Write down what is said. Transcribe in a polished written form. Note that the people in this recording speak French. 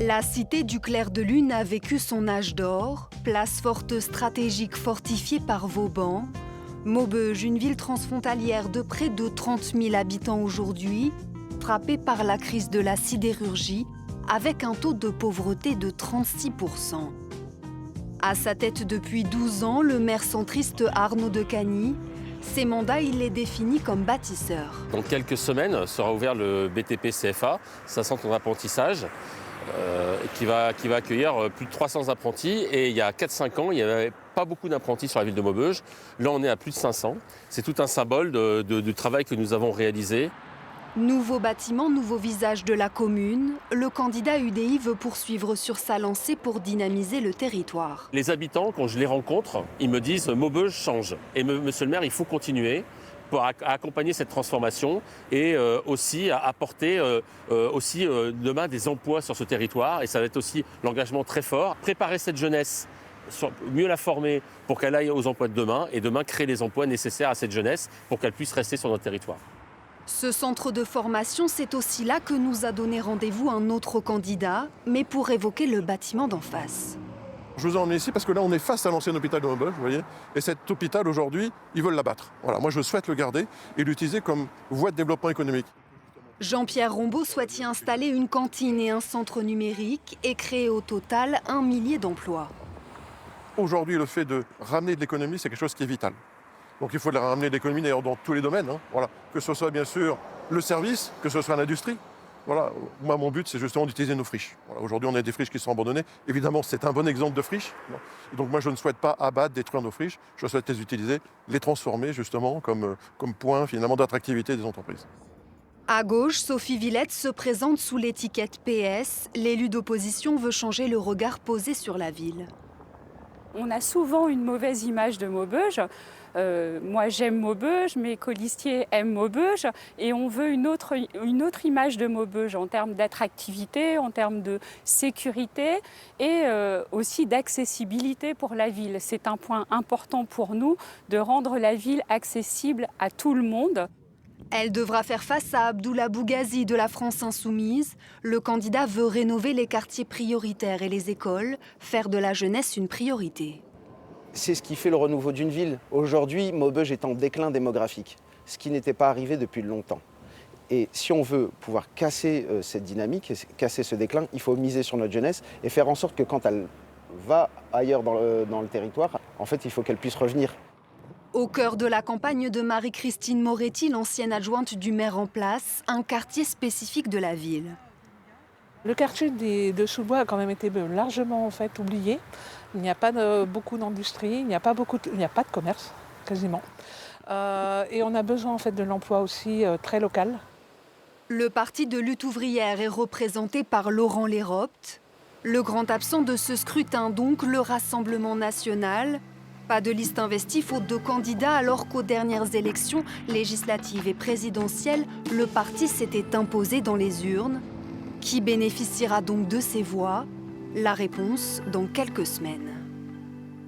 La cité du clair de lune a vécu son âge d'or, place forte stratégique fortifiée par Vauban. Maubeuge, une ville transfrontalière de près de 30 000 habitants aujourd'hui, frappée par la crise de la sidérurgie, avec un taux de pauvreté de 36%. À sa tête depuis 12 ans, le maire centriste Arnaud Decagny. Ses mandats, il les définit comme bâtisseur. Dans quelques semaines sera ouvert le BTP CFA, c'est un centre d'apprentissage qui va accueillir plus de 300 apprentis. Et il y a 4-5 ans, il n'y avait pas beaucoup d'apprentis sur la ville de Maubeuge. Là, on est à plus de 500. C'est tout un symbole du travail que nous avons réalisé. Nouveau bâtiment, nouveau visage de la commune. Le candidat UDI veut poursuivre sur sa lancée pour dynamiser le territoire. Les habitants, quand je les rencontre, ils me disent « Maubeuge change ». Et monsieur le maire, il faut continuer pour accompagner cette transformation et aussi à apporter demain des emplois sur ce territoire. Et ça va être aussi l'engagement très fort. Préparer cette jeunesse, mieux la former pour qu'elle aille aux emplois de demain et demain créer les emplois nécessaires à cette jeunesse pour qu'elle puisse rester sur notre territoire. Ce centre de formation, c'est aussi là que nous a donné rendez-vous un autre candidat, mais pour évoquer le bâtiment d'en face. Je vous emmène ici parce que là, on est face à l'ancien hôpital de Maubeuge, vous voyez. Et cet hôpital, aujourd'hui, ils veulent l'abattre. Voilà, moi, je souhaite le garder et l'utiliser comme voie de développement économique. Jean-Pierre Rombaud souhaite y installer une cantine et un centre numérique et créer au total 1 millier d'emplois. Aujourd'hui, le fait de ramener de l'économie, c'est quelque chose qui est vital. Donc il faut ramener de l'économie d'ailleurs dans tous les domaines. Voilà. Que ce soit bien sûr le service, que ce soit l'industrie. Voilà. Moi, mon but, c'est justement d'utiliser nos friches. Voilà. Aujourd'hui, on a des friches qui sont abandonnées. Évidemment, c'est un bon exemple de friche. Et donc moi, je ne souhaite pas abattre, détruire nos friches. Je souhaite les utiliser, les transformer justement comme point finalement d'attractivité des entreprises. À gauche, Sophie Villette se présente sous l'étiquette PS. L'élu d'opposition veut changer le regard posé sur la ville. On a souvent une mauvaise image de Maubeuge. Moi, j'aime Maubeuge, mes colistiers aiment Maubeuge, et on veut une autre image de Maubeuge en termes d'attractivité, en termes de sécurité et aussi d'accessibilité pour la ville. C'est un point important pour nous de rendre la ville accessible à tout le monde. Elle devra faire face à Abdoullah Bougazi de la France Insoumise. Le candidat veut rénover les quartiers prioritaires et les écoles, faire de la jeunesse une priorité. C'est ce qui fait le renouveau d'une ville. Aujourd'hui, Maubeuge est en déclin démographique, ce qui n'était pas arrivé depuis longtemps. Et si on veut pouvoir casser cette dynamique, casser ce déclin, il faut miser sur notre jeunesse et faire en sorte que quand elle va ailleurs dans le territoire, en fait, il faut qu'elle puisse revenir. Au cœur de la campagne de Marie-Christine Moretti, l'ancienne adjointe du maire en place, un quartier spécifique de la ville. Le quartier de Sous-Bois a quand même été largement en fait, oublié. Il n'y a pas beaucoup d'industrie, il n'y a pas de commerce, quasiment. Et on a besoin en fait, de l'emploi aussi très local. Le parti de lutte ouvrière est représenté par Laurent Léropte. Le grand absent de ce scrutin, donc, le Rassemblement national. Pas de liste investie faute de candidats alors qu'aux dernières élections législatives et présidentielles, le parti s'était imposé dans les urnes. Qui bénéficiera donc de ces voix? La réponse dans quelques semaines.